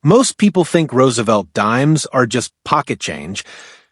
Most people think Roosevelt dimes are just pocket change,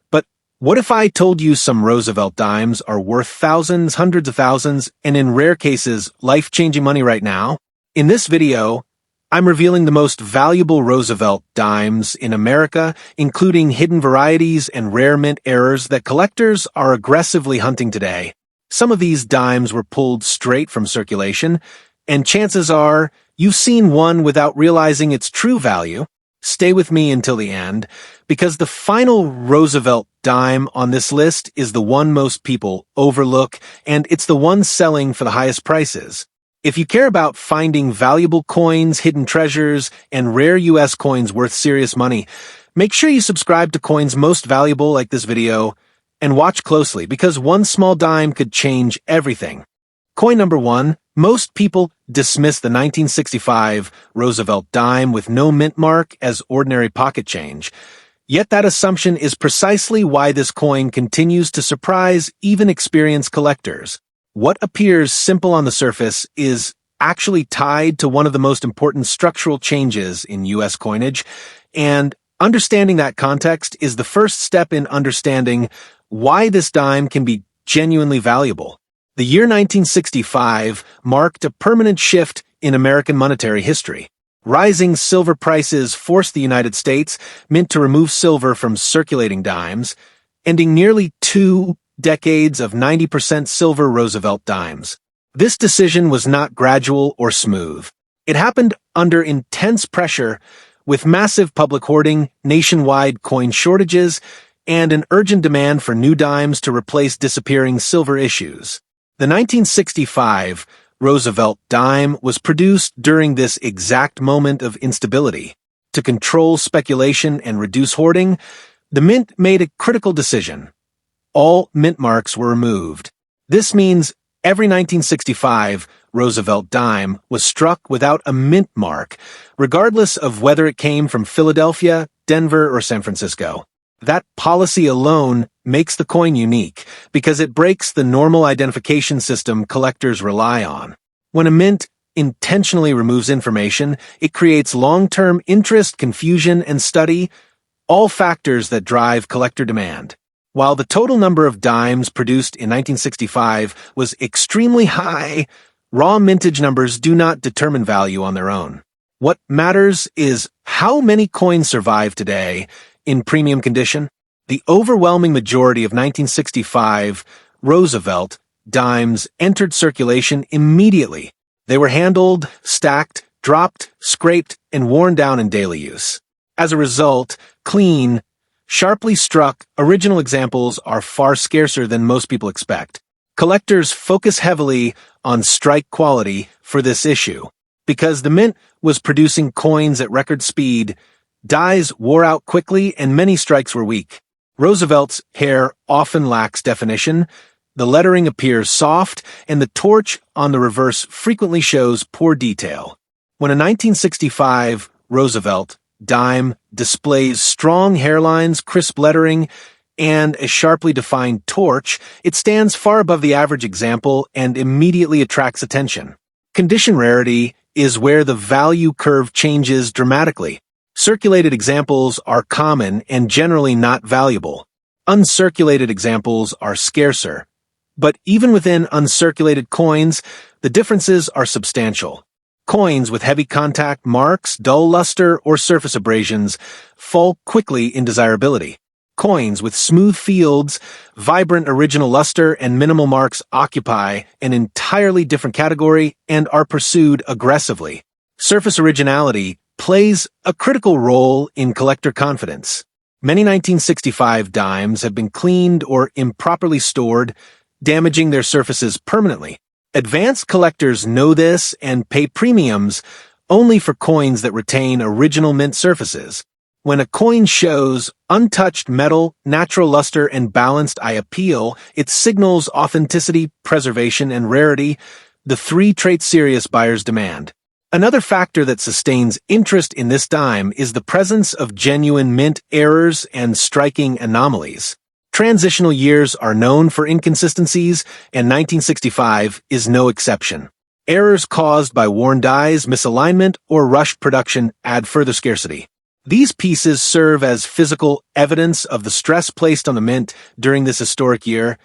but what if I told you some Roosevelt dimes are worth thousands, hundreds of thousands, and in rare cases, life-changing money right now? In this video, I'm revealing the most valuable Roosevelt dimes in America, including hidden varieties and rare mint errors that collectors are aggressively hunting today. Some of these dimes were pulled straight from circulation, and chances are you've seen one without realizing its true value. Stay with me until the end, because the final Roosevelt dime on this list is the one most people overlook, and it's the one selling for the highest prices. If you care about finding valuable coins, hidden treasures, and rare U.S. coins worth serious money, make sure you subscribe to Coins Most Valuable like this video, and watch closely because one small dime could change everything. Coin number 1. Most people dismiss the 1965 Roosevelt dime with no mint mark as ordinary pocket change. Yet that assumption is precisely why this coin continues to surprise even experienced collectors. What appears simple on the surface is actually tied to one of the most important structural changes in U.S. coinage, and understanding that context is the first step in understanding why this dime can be genuinely valuable. The year 1965 marked a permanent shift in American monetary history. Rising silver prices forced the United States Mint to remove silver from circulating dimes, ending nearly 2 decades of 90% silver Roosevelt dimes. This decision was not gradual or smooth. It happened under intense pressure, with massive public hoarding, nationwide coin shortages, and an urgent demand for new dimes to replace disappearing silver issues. The 1965 Roosevelt dime was produced during this exact moment of instability. To control speculation and reduce hoarding, the Mint made a critical decision. All mint marks were removed. This means every 1965 Roosevelt dime was struck without a mint mark, regardless of whether it came from Philadelphia, Denver, or San Francisco. That policy alone makes the coin unique because it breaks the normal identification system collectors rely on. When a mint intentionally removes information, it creates long-term interest, confusion, and study, all factors that drive collector demand. While the total number of dimes produced in 1965 was extremely high, raw mintage numbers do not determine value on their own. What matters is how many coins survive today in premium condition. The overwhelming majority of 1965 Roosevelt dimes entered circulation immediately. They were handled, stacked, dropped, scraped, and worn down in daily use. As a result, clean, sharply struck, original examples are far scarcer than most people expect. Collectors focus heavily on strike quality for this issue. Because the Mint was producing coins at record speed, dies wore out quickly and many strikes were weak. Roosevelt's hair often lacks definition, the lettering appears soft, and the torch on the reverse frequently shows poor detail. When a 1965 Roosevelt dime displays strong hairlines, crisp lettering, and a sharply defined torch, it stands far above the average example and immediately attracts attention. Condition rarity is where the value curve changes dramatically. Circulated examples are common and generally not valuable. Uncirculated examples are scarcer. But even within uncirculated coins, the differences are substantial. Coins with heavy contact marks, dull luster, or surface abrasions fall quickly in desirability. Coins with smooth fields, vibrant original luster, and minimal marks occupy an entirely different category and are pursued aggressively. Surface originality plays a critical role in collector confidence. Many 1965 dimes have been cleaned or improperly stored, damaging their surfaces permanently. Advanced collectors know this and pay premiums only for coins that retain original mint surfaces. When a coin shows untouched metal, natural luster, and balanced eye appeal, it signals authenticity, preservation, and rarity, the three traits serious buyers demand. Another factor that sustains interest in this dime is the presence of genuine mint errors and striking anomalies. Transitional years are known for inconsistencies, and 1965 is no exception. Errors caused by worn dies, misalignment, or rushed production add further scarcity. These pieces serve as physical evidence of the stress placed on the mint during this historic year,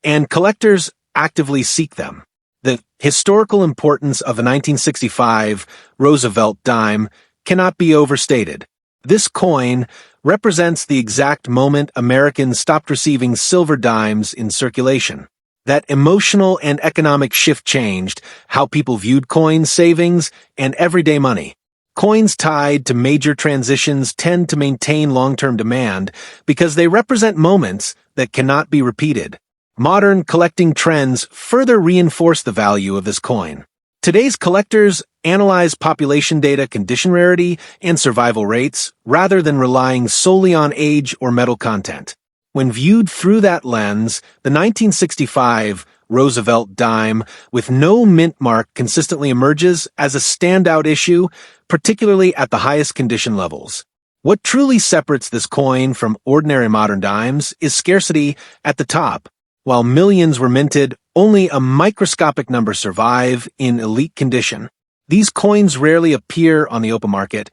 and collectors actively seek them. The historical importance of the 1965 Roosevelt dime cannot be overstated. This coin represents the exact moment Americans stopped receiving silver dimes in circulation. That emotional and economic shift changed how people viewed coins, savings, and everyday money. Coins tied to major transitions tend to maintain long-term demand because they represent moments that cannot be repeated. Modern collecting trends further reinforce the value of this coin. Today's collectors analyze population data, condition rarity, and survival rates rather than relying solely on age or metal content. When viewed through that lens, the 1965 Roosevelt dime with no mint mark consistently emerges as a standout issue, particularly at the highest condition levels. What truly separates this coin from ordinary modern dimes is scarcity at the top. While millions were minted, only a microscopic number survive in elite condition. These coins rarely appear on the open market,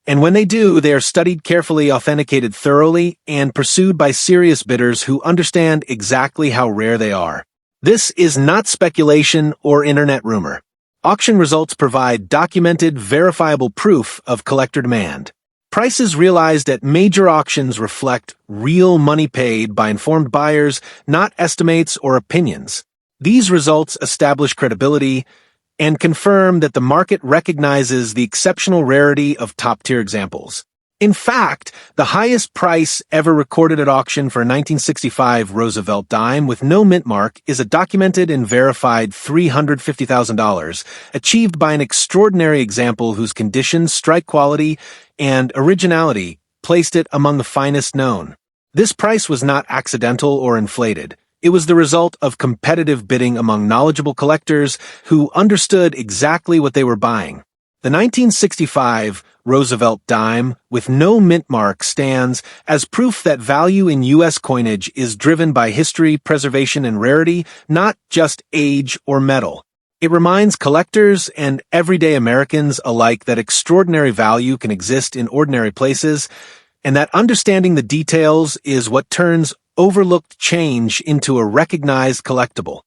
and when they do, they are studied carefully, authenticated thoroughly, and pursued by serious bidders who understand exactly how rare they are. This is not speculation or internet rumor. Auction results provide documented, verifiable proof of collector demand. Prices realized at major auctions reflect real money paid by informed buyers, not estimates or opinions. These results establish credibility and confirm that the market recognizes the exceptional rarity of top-tier examples. In fact, the highest price ever recorded at auction for a 1965 Roosevelt dime with no mint mark is a documented and verified $350,000, achieved by an extraordinary example whose conditions, strike quality, and originality placed it among the finest known. This price was not accidental or inflated. It was the result of competitive bidding among knowledgeable collectors who understood exactly what they were buying. The 1965 Roosevelt dime with no mint mark stands as proof that value in U.S. coinage is driven by history, preservation, and rarity, not just age or metal. It reminds collectors and everyday Americans alike that extraordinary value can exist in ordinary places, and that understanding the details is what turns overlooked change into a recognized collectible.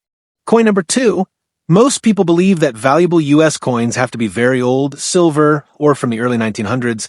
Coin number 2. Most people believe that valuable U.S. coins have to be very old, silver, or from the early 1900s,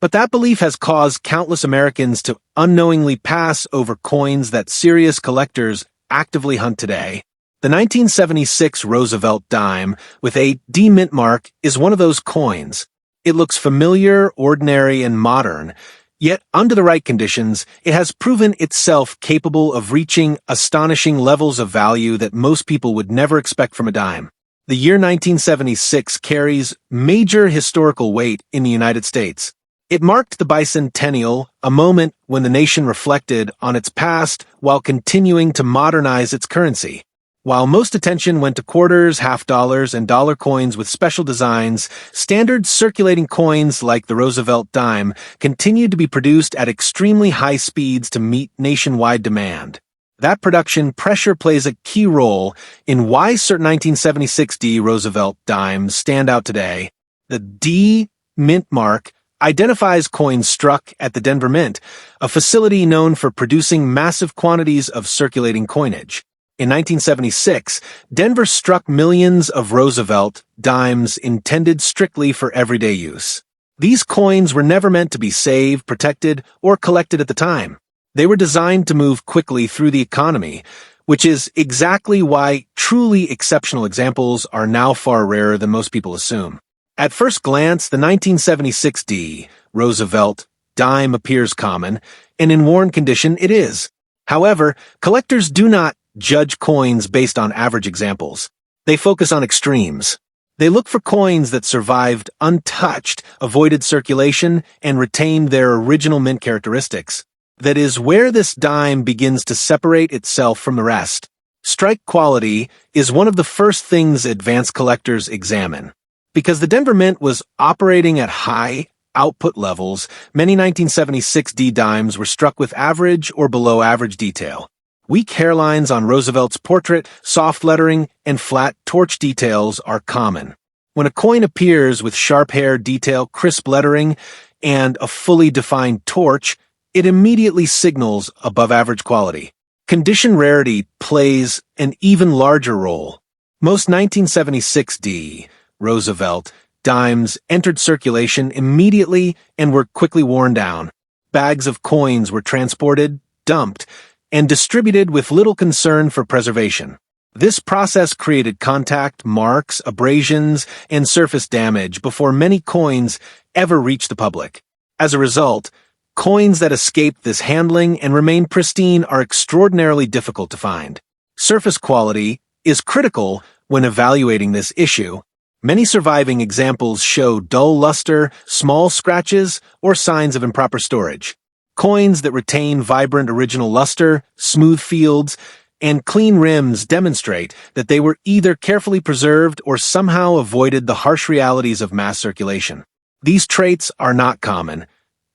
but that belief has caused countless Americans to unknowingly pass over coins that serious collectors actively hunt today. The 1976 Roosevelt dime with a D-mint mark is one of those coins. It looks familiar, ordinary, and modern, yet under the right conditions, it has proven itself capable of reaching astonishing levels of value that most people would never expect from a dime. The year 1976 carries major historical weight in the United States. It marked the bicentennial, a moment when the nation reflected on its past while continuing to modernize its currency. While most attention went to quarters, half dollars, and dollar coins with special designs, standard circulating coins like the Roosevelt dime continued to be produced at extremely high speeds to meet nationwide demand. That production pressure plays a key role in why certain 1976 D Roosevelt dimes stand out today. The D mint mark identifies coins struck at the Denver Mint, a facility known for producing massive quantities of circulating coinage. In 1976, Denver struck millions of Roosevelt dimes intended strictly for everyday use. These coins were never meant to be saved, protected, or collected at the time. They were designed to move quickly through the economy, which is exactly why truly exceptional examples are now far rarer than most people assume. At first glance, the 1976 D Roosevelt dime appears common, and in worn condition it is. However, collectors do not judge coins based on average examples. They focus on extremes. They look for coins that survived untouched, avoided circulation, and retained their original mint characteristics. That is where this dime begins to separate itself from the rest. Strike quality is one of the first things advanced collectors examine. Because the Denver Mint was operating at high output levels, many 1976 D dimes were struck with average or below average detail. Weak hairlines on Roosevelt's portrait, soft lettering, and flat torch details are common. When a coin appears with sharp hair detail, crisp lettering, and a fully defined torch, it immediately signals above average quality. Condition rarity plays an even larger role. Most 1976 D. Roosevelt dimes entered circulation immediately and were quickly worn down. Bags of coins were transported, dumped, and distributed with little concern for preservation. This process created contact, marks, abrasions, and surface damage before many coins ever reached the public. As a result, coins that escape this handling and remain pristine are extraordinarily difficult to find. Surface quality is critical when evaluating this issue. Many surviving examples show dull luster, small scratches, or signs of improper storage. Coins that retain vibrant original luster, smooth fields, and clean rims demonstrate that they were either carefully preserved or somehow avoided the harsh realities of mass circulation. These traits are not common,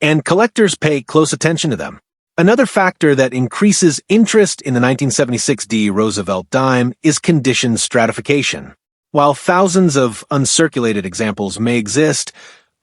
and collectors pay close attention to them. Another factor that increases interest in the 1976 D. Roosevelt dime is condition stratification. While thousands of uncirculated examples may exist,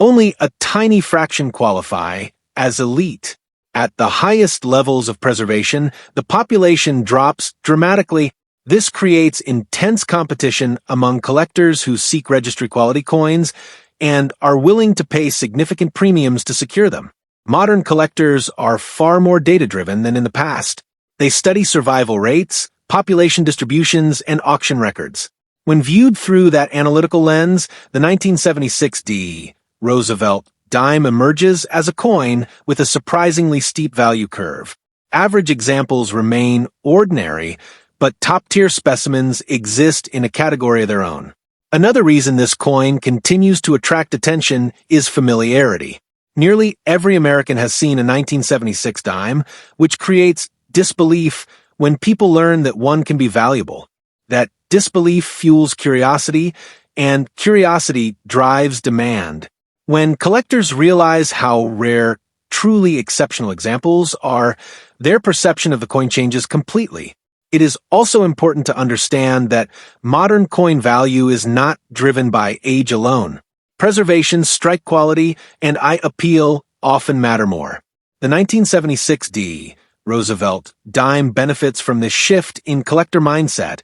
only a tiny fraction qualify as elite. At the highest levels of preservation, the population drops dramatically. This creates intense competition among collectors who seek registry-quality coins and are willing to pay significant premiums to secure them. Modern collectors are far more data-driven than in the past. They study survival rates, population distributions, and auction records. When viewed through that analytical lens, the 1976 D. Roosevelt dime emerges as a coin with a surprisingly steep value curve. Average examples remain ordinary, but top-tier specimens exist in a category of their own. Another reason this coin continues to attract attention is familiarity. Nearly every American has seen a 1976 dime, which creates disbelief when people learn that one can be valuable. That disbelief fuels curiosity, and curiosity drives demand. When collectors realize how rare, truly exceptional examples are, their perception of the coin changes completely. It is also important to understand that modern coin value is not driven by age alone. Preservation, strike quality, and eye appeal often matter more. The 1976 D. Roosevelt dime benefits from this shift in collector mindset,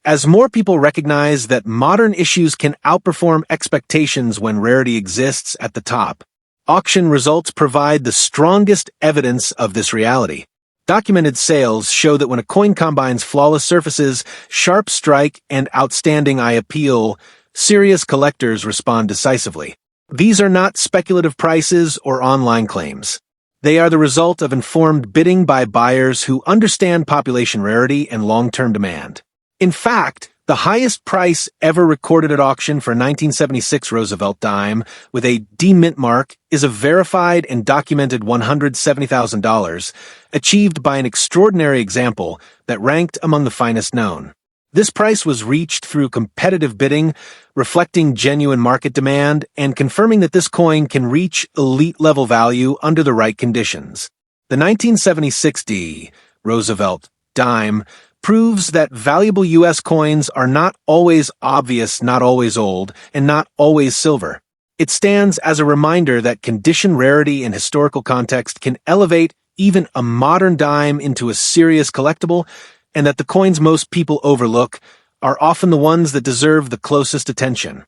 as more people recognize that modern issues can outperform expectations when rarity exists at the top. Auction results provide the strongest evidence of this reality. Documented sales show that when a coin combines flawless surfaces, sharp strike, and outstanding eye appeal, serious collectors respond decisively. These are not speculative prices or online claims. They are the result of informed bidding by buyers who understand population rarity and long-term demand. In fact, the highest price ever recorded at auction for a 1976 Roosevelt dime with a D mint mark is a verified and documented $170,000, achieved by an extraordinary example that ranked among the finest known. This price was reached through competitive bidding, reflecting genuine market demand and confirming that this coin can reach elite-level value under the right conditions. The 1976 D. Roosevelt dime proves that valuable U.S. coins are not always obvious, not always old, and not always silver. It stands as a reminder that condition rarity and historical context can elevate even a modern dime into a serious collectible, and that the coins most people overlook are often the ones that deserve the closest attention.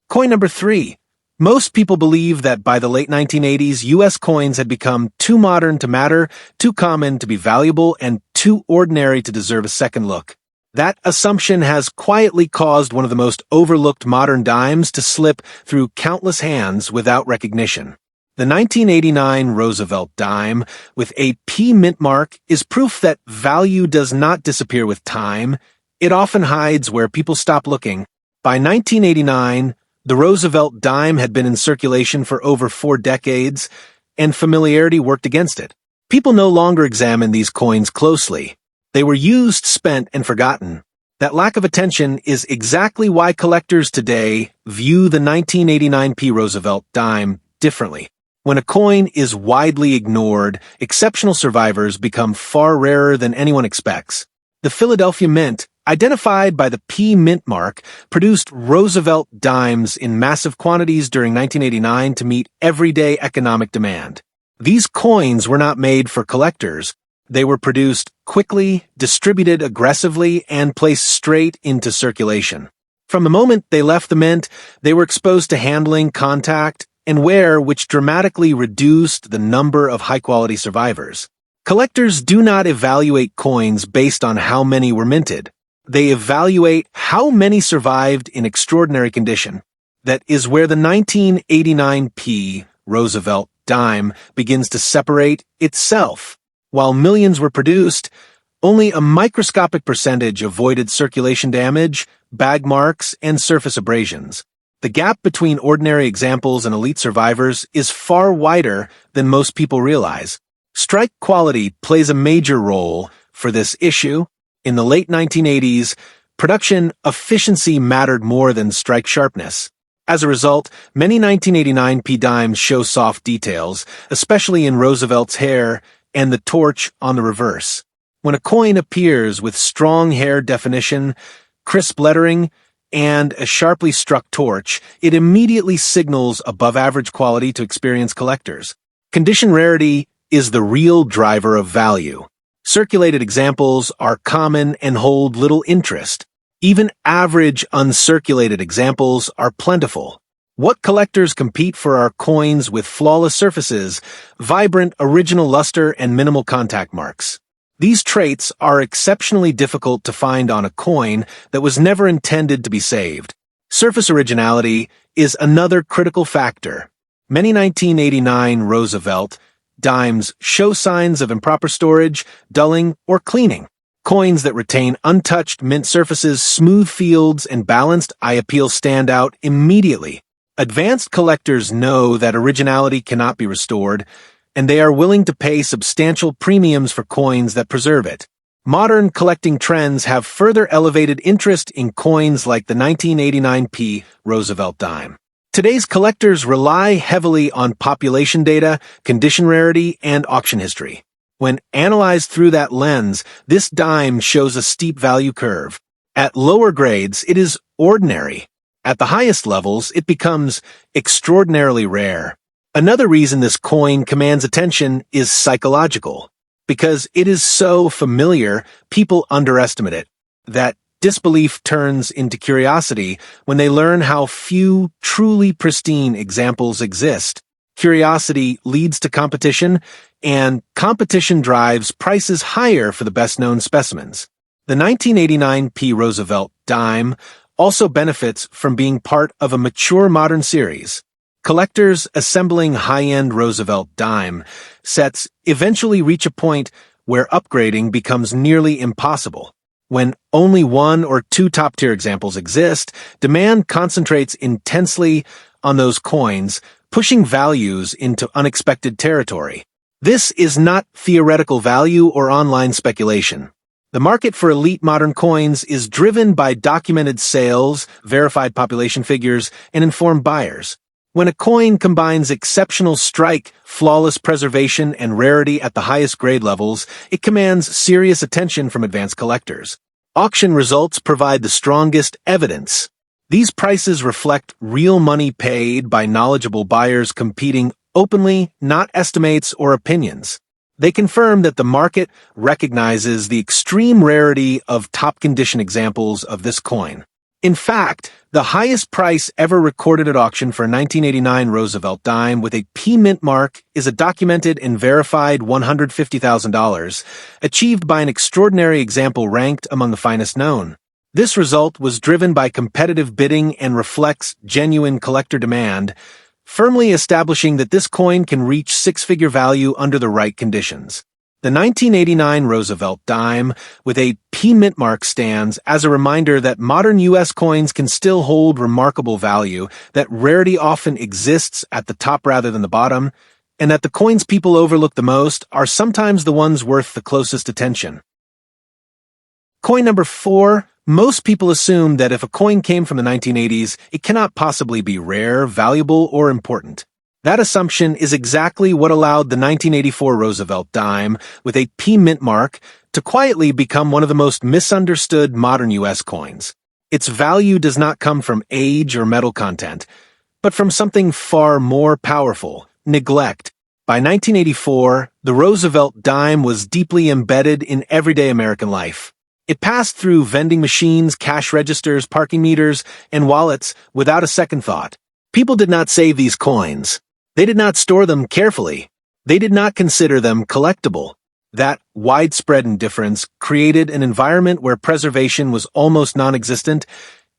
Coin number 3. Most people believe that by the late 1980s, U.S. coins had become too modern to matter, too common to be valuable, and too ordinary to deserve a second look. That assumption has quietly caused one of the most overlooked modern dimes to slip through countless hands without recognition. The 1989 Roosevelt dime with a P mint mark is proof that value does not disappear with time. It often hides where people stop looking. By 1989, the Roosevelt dime had been in circulation for over 4 decades, and familiarity worked against it. People no longer examine these coins closely. They were used, spent, and forgotten. That lack of attention is exactly why collectors today view the 1989 P. Roosevelt dime differently. When a coin is widely ignored, exceptional survivors become far rarer than anyone expects. The Philadelphia Mint, identified by the P mint mark, produced Roosevelt dimes in massive quantities during 1989 to meet everyday economic demand. These coins were not made for collectors. They were produced quickly, distributed aggressively, and placed straight into circulation. From the moment they left the mint, they were exposed to handling, contact, and wear, which dramatically reduced the number of high-quality survivors. Collectors do not evaluate coins based on how many were minted. They evaluate how many survived in extraordinary condition. That is where the 1989 P Roosevelt dime begins to separate itself. While millions were produced, only a microscopic percentage avoided circulation damage, bag marks, and surface abrasions. The gap between ordinary examples and elite survivors is far wider than most people realize. Strike quality plays a major role for this issue. In the late 1980s, production efficiency mattered more than strike sharpness. As a result, many 1989 P dimes show soft details, especially in Roosevelt's hair and the torch on the reverse. When a coin appears with strong hair definition, crisp lettering, and a sharply struck torch, it immediately signals above-average quality to experienced collectors. Condition rarity is the real driver of value. Circulated examples are common and hold little interest. Even average uncirculated examples are plentiful. What collectors compete for are coins with flawless surfaces, vibrant original luster, and minimal contact marks. These traits are exceptionally difficult to find on a coin that was never intended to be saved. Surface originality is another critical factor. Many 1989 Roosevelt dimes show signs of improper storage, dulling, or cleaning. Coins that retain untouched mint surfaces, smooth fields, and balanced eye appeal stand out immediately. Advanced collectors know that originality cannot be restored, and they are willing to pay substantial premiums for coins that preserve it. Modern collecting trends have further elevated interest in coins like the 1989 P Roosevelt dime. Today's collectors rely heavily on population data, condition rarity, and auction history. When analyzed through that lens, this dime shows a steep value curve. At lower grades, it is ordinary. At the highest levels, it becomes extraordinarily rare. Another reason this coin commands attention is psychological. Because it is so familiar, people underestimate it. That disbelief turns into curiosity when they learn how few truly pristine examples exist. Curiosity leads to competition, and competition drives prices higher for the best-known specimens. The 1989 P Roosevelt dime also benefits from being part of a mature modern series. Collectors assembling high-end Roosevelt dime sets eventually reach a point where upgrading becomes nearly impossible. When only one or two top-tier examples exist, demand concentrates intensely on those coins, pushing values into unexpected territory. This is not theoretical value or online speculation. The market for elite modern coins is driven by documented sales, verified population figures, and informed buyers. When a coin combines exceptional strike, flawless preservation, and rarity at the highest grade levels, it commands serious attention from advanced collectors. Auction results provide the strongest evidence. These prices reflect real money paid by knowledgeable buyers competing openly, not estimates or opinions. They confirm that the market recognizes the extreme rarity of top-condition examples of this coin. In fact, the highest price ever recorded at auction for a 1989 Roosevelt dime with a P mint mark is a documented and verified $150,000, achieved by an extraordinary example ranked among the finest known. This result was driven by competitive bidding and reflects genuine collector demand, firmly establishing that this coin can reach six-figure value under the right conditions. The 1989 Roosevelt dime with a P mint mark stands as a reminder that modern U.S. coins can still hold remarkable value, that rarity often exists at the top rather than the bottom, and that the coins people overlook the most are sometimes the ones worth the closest attention. Coin number 4. Most people assume that if a coin came from the 1980s, it cannot possibly be rare, valuable, or important. That assumption is exactly what allowed the 1984 Roosevelt dime with a P mint mark to quietly become one of the most misunderstood modern U.S. coins. Its value does not come from age or metal content, but from something far more powerful: neglect. By 1984, the Roosevelt dime was deeply embedded in everyday American life. It passed through vending machines, cash registers, parking meters, and wallets without a second thought. People did not save these coins. They did not store them carefully. They did not consider them collectible. That widespread indifference created an environment where preservation was almost non-existent,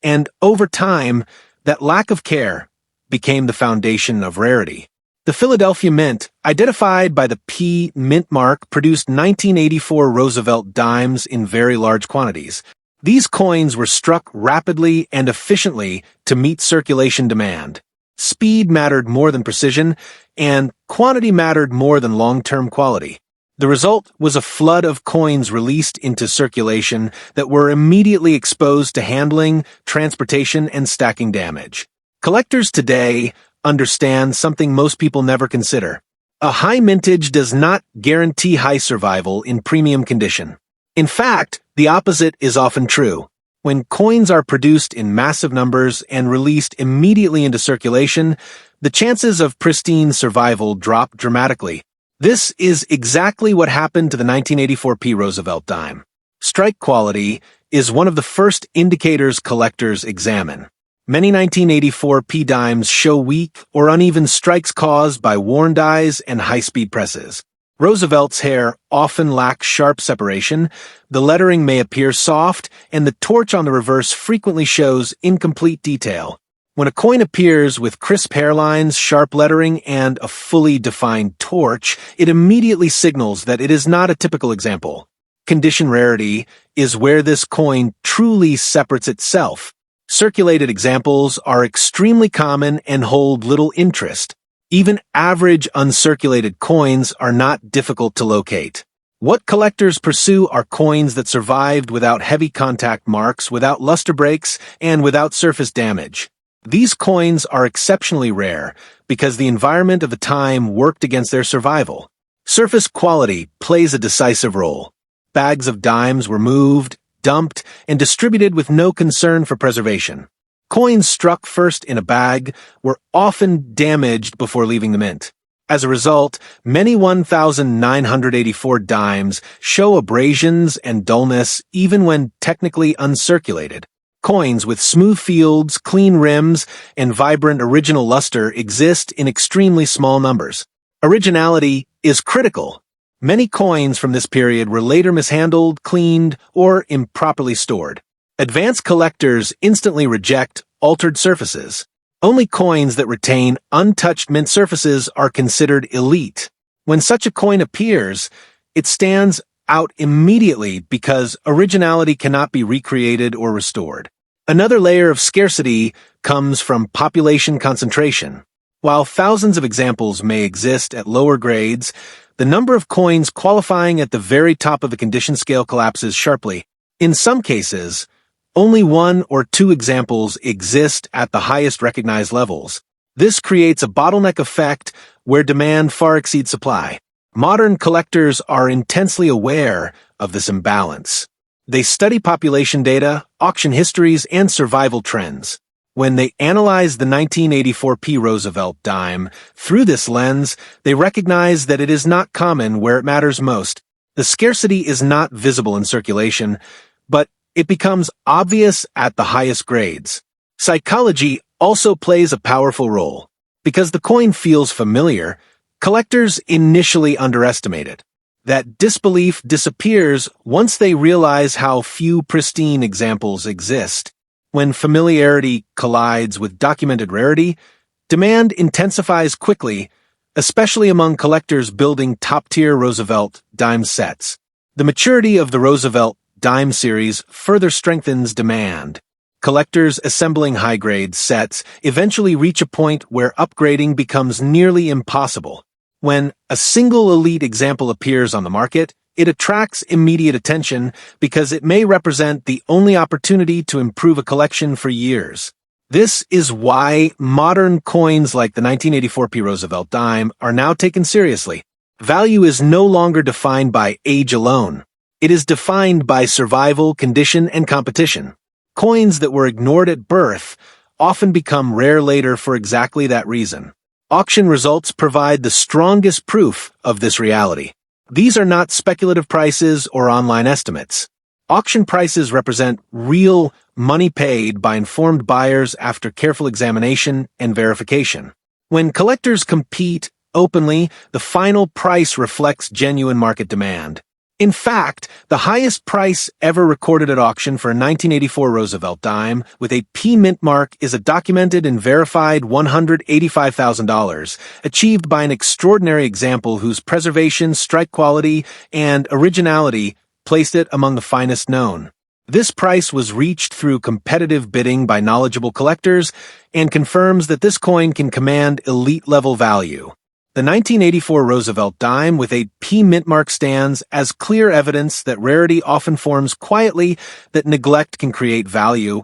and over time, that lack of care became the foundation of rarity. The Philadelphia Mint, identified by the P Mint mark, produced 1984 Roosevelt dimes in very large quantities. These coins were struck rapidly and efficiently to meet circulation demand. Speed mattered more than precision, and quantity mattered more than long-term quality. The result was a flood of coins released into circulation that were immediately exposed to handling, transportation, and stacking damage. Collectors today understand something most people never consider. A high mintage does not guarantee high survival in premium condition. In fact, the opposite is often true. When coins are produced in massive numbers and released immediately into circulation, the chances of pristine survival drop dramatically. This is exactly what happened to the 1984 P Roosevelt dime. Strike quality is one of the first indicators collectors examine. Many 1984 P dimes show weak or uneven strikes caused by worn dies and high-speed presses. Roosevelt's hair often lacks sharp separation, the lettering may appear soft, and the torch on the reverse frequently shows incomplete detail. When a coin appears with crisp hairlines, sharp lettering, and a fully defined torch, it immediately signals that it is not a typical example. Condition rarity is where this coin truly separates itself. Circulated examples are extremely common and hold little interest. Even average uncirculated coins are not difficult to locate. What collectors pursue are coins that survived without heavy contact marks, without luster breaks, and without surface damage. These coins are exceptionally rare because the environment of the time worked against their survival. Surface quality plays a decisive role. Bags of dimes were moved, dumped, and distributed with no concern for preservation. Coins struck first in a bag were often damaged before leaving the mint. As a result, many 1,984 dimes show abrasions and dullness even when technically uncirculated. Coins with smooth fields, clean rims, and vibrant original luster exist in extremely small numbers. Originality is critical. Many coins from this period were later mishandled, cleaned, or improperly stored. Advanced collectors instantly reject altered surfaces. Only coins that retain untouched mint surfaces are considered elite. When such a coin appears, it stands out immediately because originality cannot be recreated or restored. Another layer of scarcity comes from population concentration. While thousands of examples may exist at lower grades, the number of coins qualifying at the very top of the condition scale collapses sharply. In some cases, only one or two examples exist at the highest recognized levels. This creates a bottleneck effect where demand far exceeds supply. Modern collectors are intensely aware of this imbalance. They study population data, auction histories, and survival trends. When they analyze the 1984 P Roosevelt dime through this lens, they recognize that it is not common where it matters most. The scarcity is not visible in circulation, but it becomes obvious at the highest grades. Psychology also plays a powerful role. Because the coin feels familiar, collectors initially underestimate it. That disbelief disappears once they realize how few pristine examples exist. When familiarity collides with documented rarity, demand intensifies quickly, especially among collectors building top-tier Roosevelt dime sets. The maturity of the Roosevelt dime series further strengthens demand. Collectors assembling high-grade sets eventually reach a point where upgrading becomes nearly impossible. When a single elite example appears on the market, it attracts immediate attention because it may represent the only opportunity to improve a collection for years. This is why modern coins like the 1984 P Roosevelt dime are now taken seriously. Value is no longer defined by age alone. It is defined by survival, condition, and competition. Coins that were ignored at birth often become rare later for exactly that reason. Auction results provide the strongest proof of this reality. These are not speculative prices or online estimates. Auction prices represent real money paid by informed buyers after careful examination and verification. When collectors compete openly, the final price reflects genuine market demand. In fact, the highest price ever recorded at auction for a 1984 Roosevelt dime with a P mint mark is a documented and verified $185,000, achieved by an extraordinary example whose preservation, strike quality, and originality placed it among the finest known. This price was reached through competitive bidding by knowledgeable collectors and confirms that this coin can command elite-level value. The 1984 Roosevelt dime with a P mint mark stands as clear evidence that rarity often forms quietly, that neglect can create value,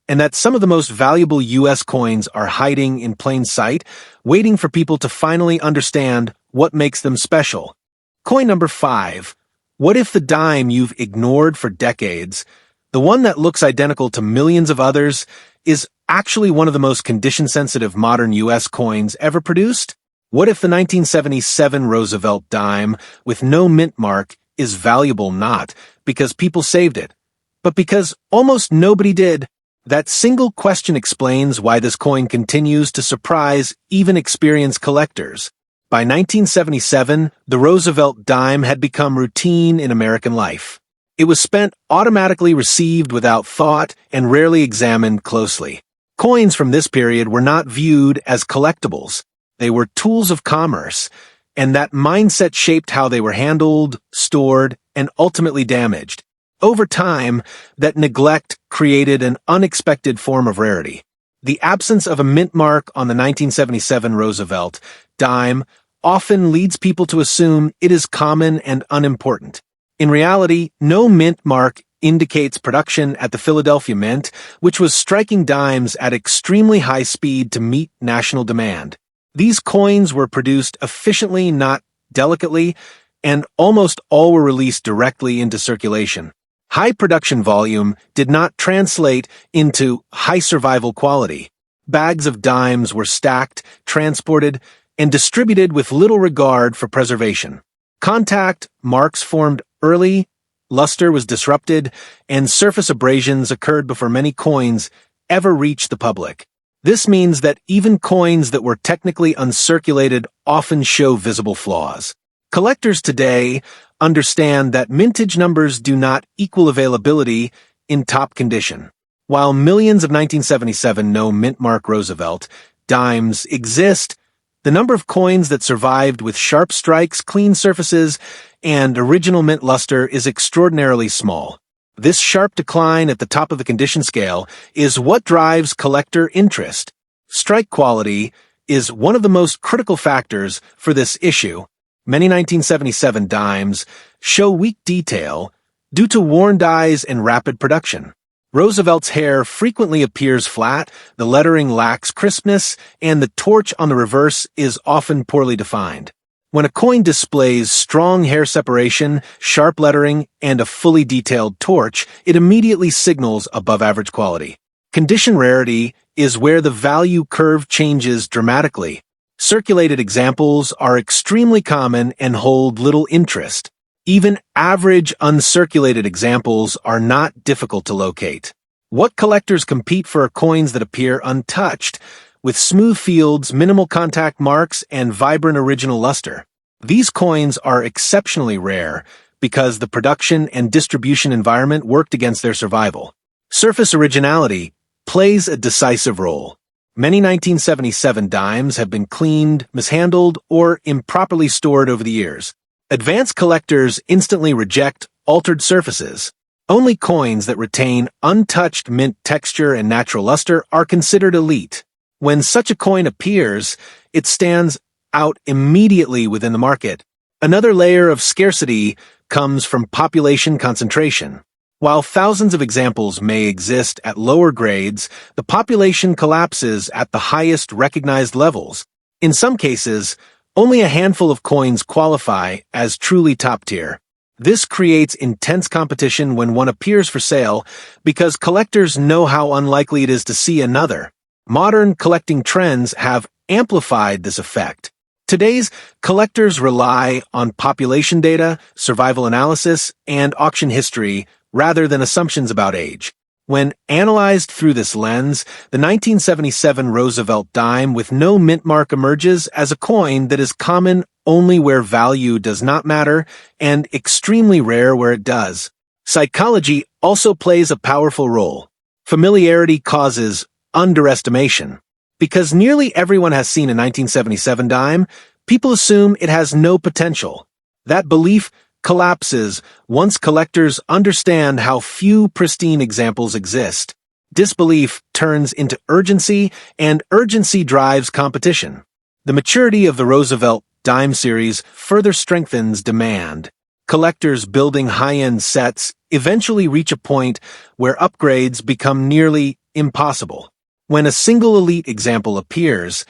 and that some of the most valuable U.S. coins are hiding in plain sight, waiting for people to finally understand what makes them special. Coin number 5. What if the dime you've ignored for decades, the one that looks identical to millions of others, is actually one of the most condition-sensitive modern U.S. coins ever produced? What if the 1977 Roosevelt dime with no mint mark is valuable not because people saved it, but because almost nobody did? That single question explains why this coin continues to surprise even experienced collectors. By 1977, the Roosevelt dime had become routine in American life. It was spent automatically, received without thought, and rarely examined closely. Coins from this period were not viewed as collectibles. They were tools of commerce, and that mindset shaped how they were handled, stored, and ultimately damaged. Over time, that neglect created an unexpected form of rarity. The absence of a mint mark on the 1977 Roosevelt dime often leads people to assume it is common and unimportant. In reality, no mint mark indicates production at the Philadelphia Mint, which was striking dimes at extremely high speed to meet national demand. These coins were produced efficiently, not delicately, and almost all were released directly into circulation. High production volume did not translate into high survival quality. Bags of dimes were stacked, transported, and distributed with little regard for preservation. Contact marks formed early, luster was disrupted, and surface abrasions occurred before many coins ever reached the public. This means that even coins that were technically uncirculated often show visible flaws. Collectors today understand that mintage numbers do not equal availability in top condition. While millions of 1977 no mint mark Roosevelt dimes exist, the number of coins that survived with sharp strikes, clean surfaces, and original mint luster is extraordinarily small. This sharp decline at the top of the condition scale is what drives collector interest. Strike quality is one of the most critical factors for this issue. Many 1977 dimes show weak detail due to worn dies and rapid production. Roosevelt's hair frequently appears flat, the lettering lacks crispness, and the torch on the reverse is often poorly defined. When a coin displays strong hair separation, sharp lettering, and a fully detailed torch, it immediately signals above-average quality. Condition rarity is where the value curve changes dramatically. Circulated examples are extremely common and hold little interest. Even average uncirculated examples are not difficult to locate. What collectors compete for are coins that appear untouched, with smooth fields, minimal contact marks, and vibrant original luster. These coins are exceptionally rare because the production and distribution environment worked against their survival. Surface originality plays a decisive role. Many 1977 dimes have been cleaned, mishandled, or improperly stored over the years. Advanced collectors instantly reject altered surfaces. Only coins that retain untouched mint texture and natural luster are considered elite. When such a coin appears, it stands out immediately within the market. Another layer of scarcity comes from population concentration. While thousands of examples may exist at lower grades, the population collapses at the highest recognized levels. In some cases, only a handful of coins qualify as truly top tier. This creates intense competition when one appears for sale because collectors know how unlikely it is to see another. Modern collecting trends have amplified this effect. Today's collectors rely on population data, survival analysis, and auction history rather than assumptions about age. When analyzed through this lens, the 1977 Roosevelt dime with no mint mark emerges as a coin that is common only where value does not matter and extremely rare where it does. Psychology also plays a powerful role. Familiarity causes underestimation. Because nearly everyone has seen a 1977 dime, people assume it has no potential. That belief collapses once collectors understand how few pristine examples exist. Disbelief turns into urgency, and urgency drives competition. The maturity of the Roosevelt dime series further strengthens demand. Collectors building high-end sets eventually reach a point where upgrades become nearly impossible. When a single elite example appears,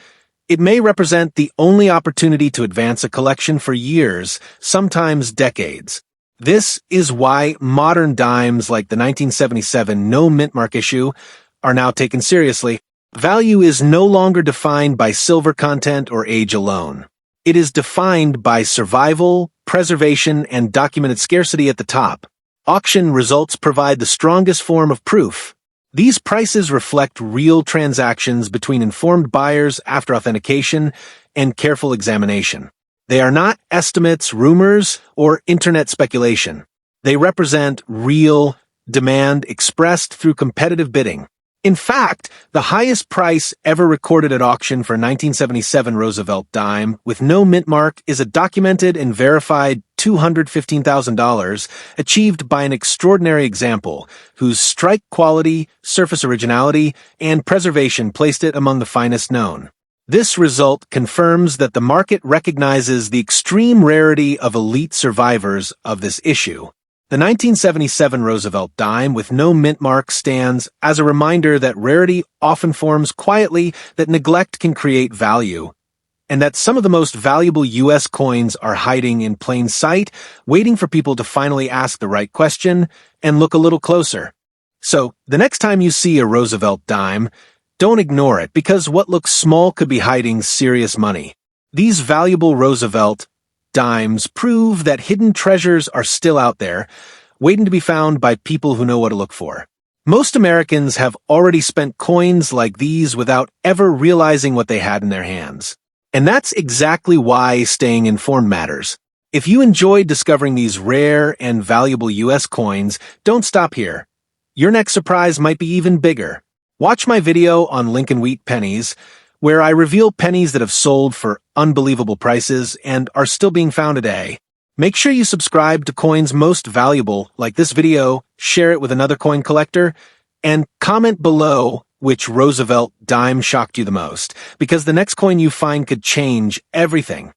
it may represent the only opportunity to advance a collection for years, sometimes decades. This is why modern dimes like the 1977 no mint mark issue are now taken seriously. Value is no longer defined by silver content or age alone. It is defined by survival, preservation, and documented scarcity at the top. Auction results provide the strongest form of proof. These prices reflect real transactions between informed buyers after authentication and careful examination. They are not estimates, rumors, or internet speculation. They represent real demand expressed through competitive bidding. In fact, the highest price ever recorded at auction for a 1977 Roosevelt dime with no mint mark is a documented and verified $215,000 achieved by an extraordinary example whose strike quality, surface originality, and preservation placed it among the finest known. This result confirms that the market recognizes the extreme rarity of elite survivors of this issue. The 1977 Roosevelt dime with no mint mark stands as a reminder that rarity often forms quietly, that neglect can create value, and that some of the most valuable U.S. coins are hiding in plain sight, waiting for people to finally ask the right question and look a little closer. So, the next time you see a Roosevelt dime, don't ignore it, because what looks small could be hiding serious money. These valuable Roosevelt dimes prove that hidden treasures are still out there, waiting to be found by people who know what to look for. Most Americans have already spent coins like these without ever realizing what they had in their hands. And that's exactly why staying informed matters. If you enjoyed discovering these rare and valuable U.S. coins, don't stop here. Your next surprise might be even bigger. Watch my video on Lincoln Wheat pennies, where I reveal pennies that have sold for unbelievable prices and are still being found today. Make sure you subscribe to Coins Most Valuable, like this video, share it with another coin collector, and comment below which Roosevelt dime shocked you the most, because the next coin you find could change everything.